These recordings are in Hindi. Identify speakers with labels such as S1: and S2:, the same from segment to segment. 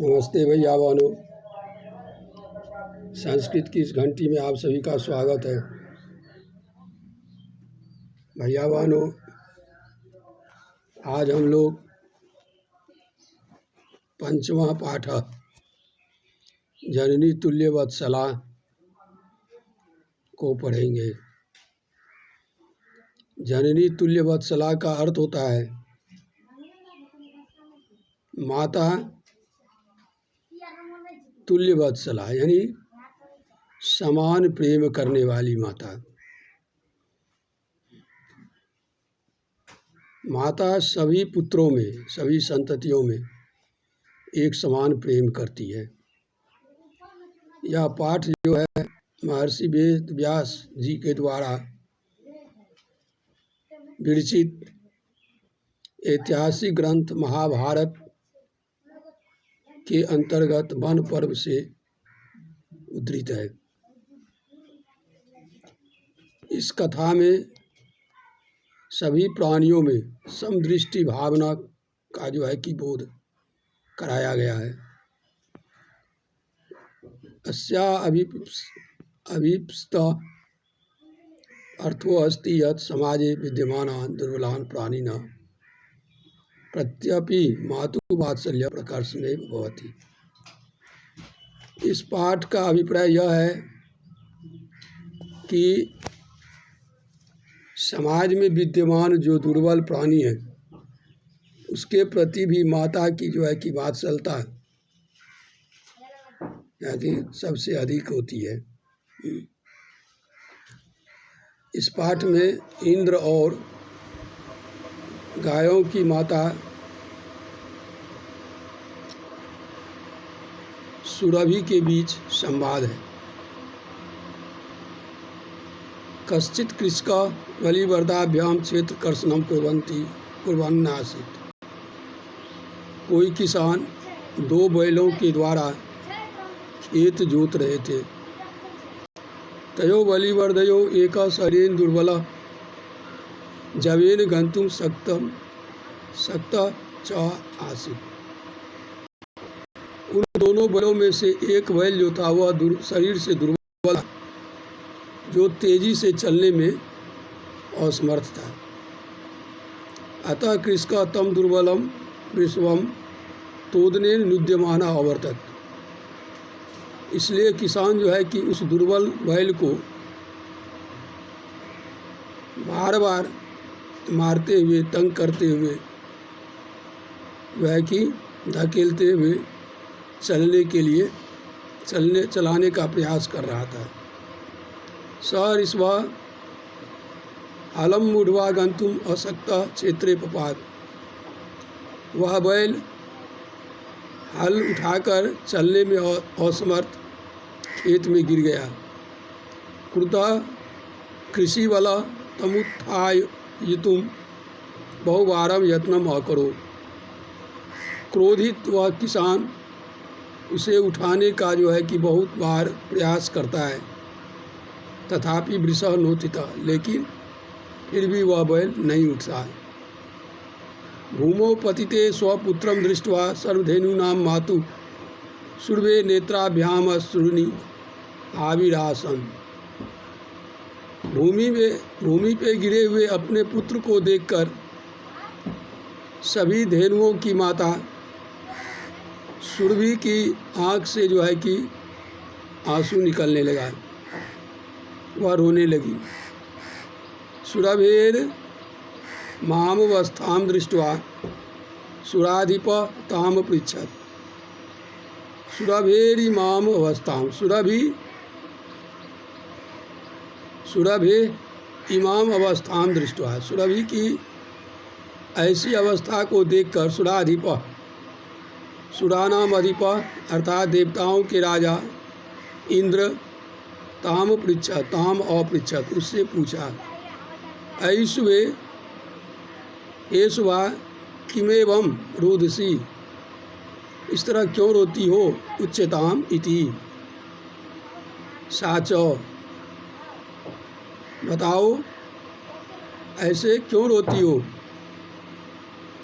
S1: नमस्ते भैया बहनों, संस्कृत की इस घंटी में आप सभी का स्वागत है। भैया बहनों, आज हम लोग पंचमा पाठ जननी तुल्य वत्सला को पढ़ेंगे। जननी तुल्य वत्सला का अर्थ होता है माता तुल्य वत्सला, यानी समान प्रेम करने वाली माता। माता सभी पुत्रों में, सभी संततियों में एक समान प्रेम करती है। यह पाठ जो है महर्षि वेद व्यास जी के द्वारा विरचित ऐतिहासिक ग्रंथ महाभारत के अंतर्गत वन पर्व से उद्धृत है। इस कथा में सभी प्राणियों में समदृष्टि भावना का जो है कि बोध कराया गया है। अस्या अभिप्सित अर्थो अस्ति यत् समाजे विद्यमानान् दुर्बलान् प्राणिनः प्रत्यपि मातृवात्सल्य प्रकर्षणे भवति। इस पाठ का अभिप्राय यह है कि समाज में विद्यमान जो दुर्बल प्राणी है उसके प्रति भी माता की जो है कि वात्सलता यानी सबसे अधिक होती है। इस पाठ में इंद्र और गायों की माता सुरभि के बीच संवाद है। कश्चित् कृषका बलिवर्दाभ्याम क्षेत्र कर्षणम कुर्वन् आसीत्। कोई किसान 2 बैलों के द्वारा खेत जोत रहे थे। तयो बलिवर्दयो एका शरीरेण दुर्बलः जवेन गन्तुं शक्तः च आसीत्। उन दोनों बैलों में से एक बैल जो था वह शरीर से दुर्बल, जो तेजी से चलने में असमर्थ था। अतः कृषका तम दुर्बलम वृषभम तोदनेन नुद्यमाना अवर्तत। इसलिए किसान जो है कि उस दुर्बल बैल को बार बार मारते हुए, तंग करते हुए, वह कि धकेलते हुए चलाने का प्रयास कर रहा था। सह ऋषभा हलं मूढ़वा गन्तुम् अशक्तः क्षेत्रे पपात। वह बैल हल उठाकर चलने में असमर्थ खेत में गिर गया। क्रुद्धः कृषिवलः तमुत्थापयितुं बहुवारं यत्नम् अकरोत्। क्रोधित वह किसान उसे उठाने का जो है कि बहुत बार प्रयास करता है, तथापि वृषः नोत्थितः, लेकिन फिर भी वह बैल नहीं उठता। भूमौ पतिते स्वपुत्रं दृष्ट्वा सर्वधेनूनां मातुः सुरभे नेत्राभ्याम अश्रूणि आविरासन्। भूमि पे गिरे हुए अपने पुत्र को देखकर सभी धेनुओं की माता सुरभि की आँख से जो है कि आंसू निकलने लगा, वह रोने लगी। सुरभेर मामवस्थां दृष्ट्वा सुराधिपः ताम पृच्छत्। सुरभेरी माम अवस्थां, सुरभे इमाम अवस्थां दृष्ट्वा, सुरभि की ऐसी अवस्था को देखकर सुराधिपः, सुरानाम अधिपः अर्थात देवताओं के राजा इंद्र ताम अपृच्छत, उससे पूछा, ऐशुवा किमेवं रोदसी, इस तरह क्यों रोती हो। उच्यताम इति, साचो, बताओ ऐसे क्यों रोती हो?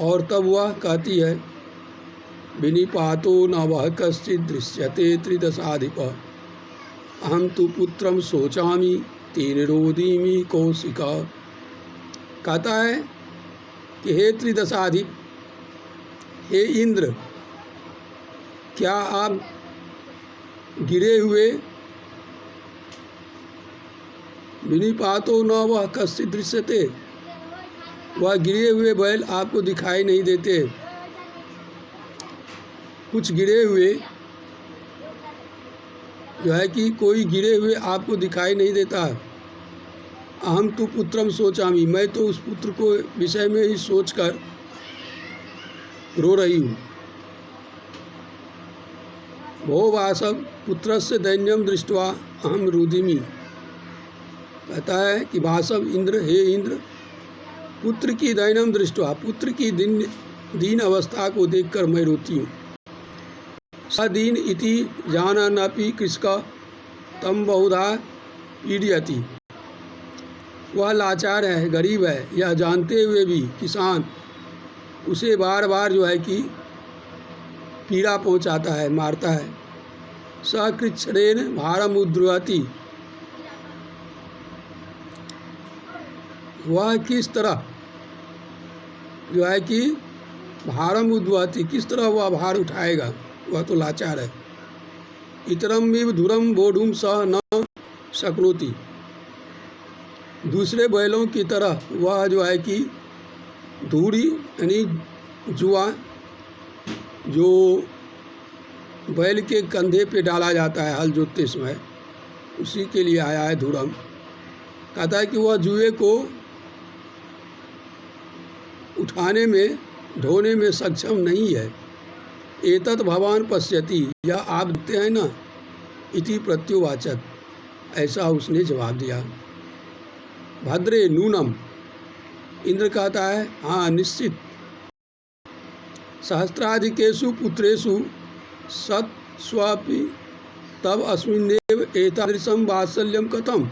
S1: और तब वह कहती है, विनिपातो न वह कश्चित् दृश्यते त्रिदशाधिप, अहम तु पुत्रम शोचामि तेन रोदीमि कौशिका। कहता है कि हे त्रिदशाधिप, हे इंद्र, क्या आप गिरे हुए, विनिपातो न वह कश्चित् दृश्यते, वह गिरे हुए बैल आपको दिखाई नहीं देते? कुछ गिरे हुए जो है कि कोई गिरे हुए आपको दिखाई नहीं देता। अहम तो पुत्रम सोचामी, मैं तो उस पुत्र को विषय में ही सोचकर रो रही हूँ। भो वासव पुत्रस्य दैन्यम दृष्ट्वा अहम रुदिमि। कहता है कि वासव इंद्र, हे इंद्र, पुत्र की दैन्यम दृष्ट्वा, पुत्र की दीन अवस्था को देखकर मैं रोती हूँ। सदीन इति जानन्नपि कृषक तम बहुधा पीड़यति। वह लाचार है, गरीब है, यह जानते हुए भी किसान उसे बार बार जो है कि पीड़ा पहुंचाता है, मारता है। सकृच्छ्रेण भारम उद्ध्रुवति, वह किस तरह जो है कि भारम उद्ध्रुवति, किस तरह वह भार उठाएगा, वह तो लाचार है। इतरम इव धुरम बोढ़ुम सह न शक्नोति, दूसरे बैलों की तरह वह जो है कि धूड़ी यानी जुआ जो बैल के कंधे पे डाला जाता है हल जोतते समय, उसी के लिए आया है धुरम। कहता है कि वह जुए को उठाने में, ढोने में सक्षम नहीं है। एतत् भवान पश्यति, यह आप देखते हैं ना, इति प्रत्युवाचक, ऐसा उसने जवाब दिया। भद्रे नूनम, इंद्र कहता है हाँ निश्चित। सहस्राधिकेषु पुत्रेषु सत्स्वापि तब अस्मिन्नेव एतादृशं वात्सल्यं कथम।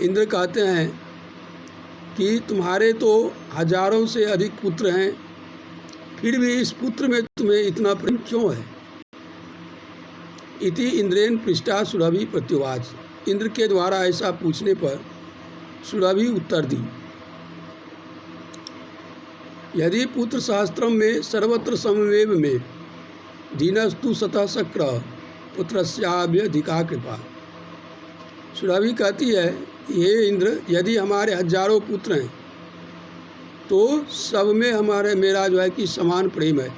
S1: इंद्र कहते हैं कि तुम्हारे तो हजारों से अधिक पुत्र हैं, फिर भी इस पुत्र में तुम्हें इतना प्रेम क्यों है? इति इंद्रेण पृष्ठा सुरभि प्रत्युवाच। इंद्र के द्वारा ऐसा पूछने पर सुरभि उत्तर दी, यदि पुत्र शास्त्रम में सर्वत्र समवेव में दीनस्तु सतः शक्र पुत्रस्याभ्यधिका कृपा। सुरभि कहती है, हे इंद्र, यदि हमारे हजारों पुत्र हैं तो सब में मेरा जो है कि समान प्रेम है।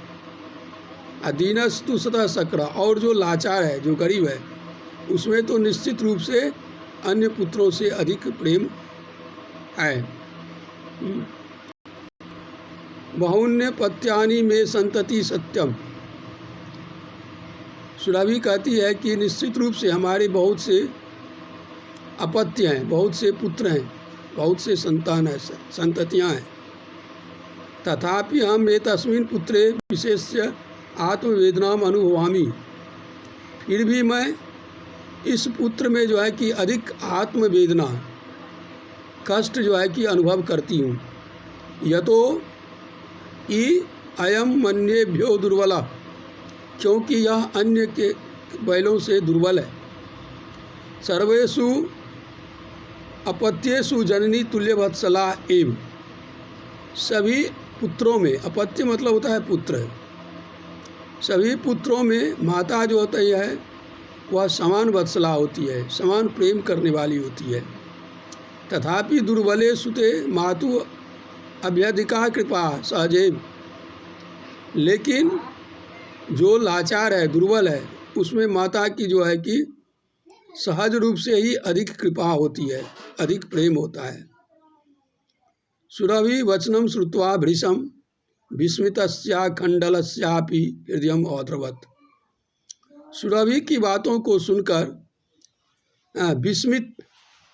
S1: अधीनस्तु सतः शक्र, और जो लाचार है, जो गरीब है, उसमें तो निश्चित रूप से अन्य पुत्रों से अधिक प्रेम है। बहुन्य पत्यानि में संतति सत्यम। सुरभि कहती है कि निश्चित रूप से हमारे बहुत से अपत्य हैं, बहुत से पुत्र हैं, बहुत से संतान हैं, संततियां हैं। तथापि हम एतस्मिन् पुत्रे विशेष्य आत्मवेदनाम अनुभवामि, फिर भी मैं इस पुत्र में जो है कि अधिक आत्मवेदना, कष्ट जो है कि अनुभव करती हूँ। यतो इ अयम मन्येभ्यो दुर्बला, क्योंकि यह अन्य के बैलों से दुर्बल है। सर्वेषु अपत्येषु जननी तुल्यवत्सला एव, सभी पुत्रों में, अपत्य मतलब होता है पुत्र, सभी पुत्रों में माता जो होती है वह समान वत्सला होती है, समान प्रेम करने वाली होती है। तथापि दुर्बले सुते मातु अभ्यधिका कृपा सहजैव, लेकिन जो लाचार है, दुर्बल है, उसमें माता की जो है कि सहज रूप से ही अधिक कृपा होती है, अधिक प्रेम होता है। सुरभि वचनम श्रुत्वा भृशम विस्मितस्या खंडलस्यापि हृदयम औद्रवत्। सुरभि की बातों को सुनकर विस्मित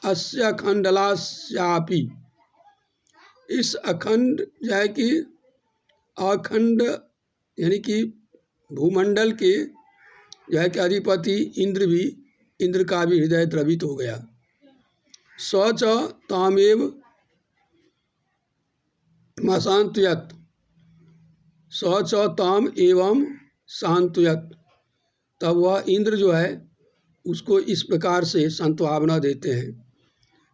S1: अस्य खंडलास्यापि, इस अखंड जो है कि अखंड यानी कि भूमंडल के जो है कि अधिपति इंद्र का भी हृदय द्रवित हो गया। स च तामेव मशान्तयत् स च ताम एवं शांतयत्। तब वह इंद्र जो है उसको इस प्रकार से सांत्वना देते हैं,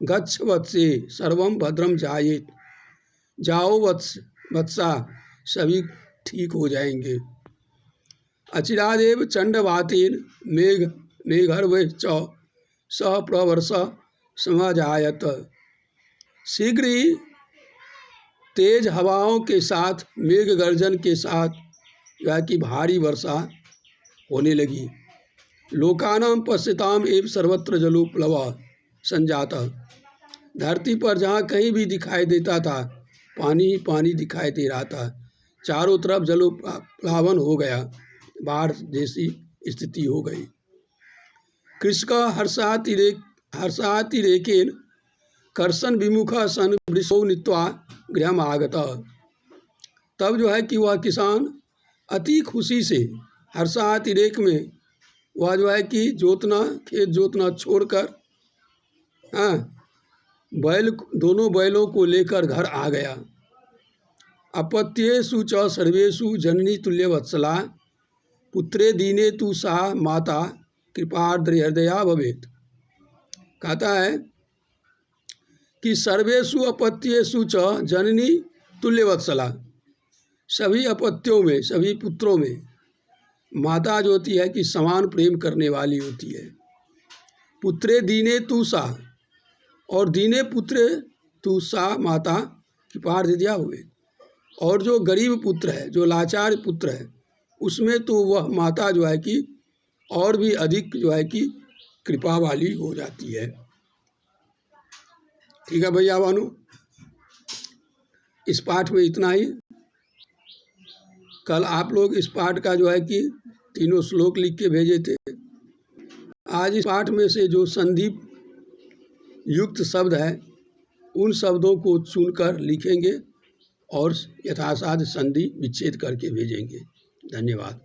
S1: गच्छ वत्से सर्वम भद्रम जायेत, जाओ वत्सा सभी ठीक हो जाएंगे। अचिरादेव चंडवातेन मेघर्वे च स प्रवर्ष समाजायत। शीघ्र ही तेज हवाओं के साथ मेघ गर्जन के साथ या कि भारी वर्षा होने लगी। लोकानां पश्यताम एव सर्वत्र जलोप्लव संजाता। धरती पर जहाँ कहीं भी दिखाई देता था पानी ही पानी दिखाई दे रहा था, चारों तरफ जलोप्लावन हो गया, बाढ़ जैसी स्थिति हो गई। कृष्ण हर्षातिरेकेन कर्षण विमुख सन वृषो नीत्वा गृहम आगत। तब जो है कि वह किसान अति खुशी से हर्षातिरेक में वह जो है कि खेत जोतना छोड़कर दोनों बैलों को लेकर घर आ गया। अपत्येषु च सर्वेषु जननी तुल्य वत्सला, पुत्रे दीने तु सा माता कृपार्द्र हृदया भवेत। कहता है कि सर्वेषु अपत्येषु च जननी तुल्य वत्सला, सभी अपत्यों में सभी पुत्रों में माता जो होती है कि समान प्रेम करने वाली होती है। पुत्रे दीने तु सा, और दीने पुत्र तु सा माता कृपार्द्र हृदया भवेत। और जो गरीब पुत्र है, जो लाचार पुत्र है, उसमें तो वह माता जो है कि और भी अधिक जो है कि कृपा वाली हो जाती है। ठीक है भैया बानो, इस पाठ में इतना ही। कल आप लोग इस पाठ का जो है कि तीनों श्लोक लिख के भेजे थे। आज इस पाठ में से जो संधि युक्त शब्द है उन शब्दों को चुनकर लिखेंगे और यथासाध्य संधि विच्छेद करके भेजेंगे। धन्यवाद।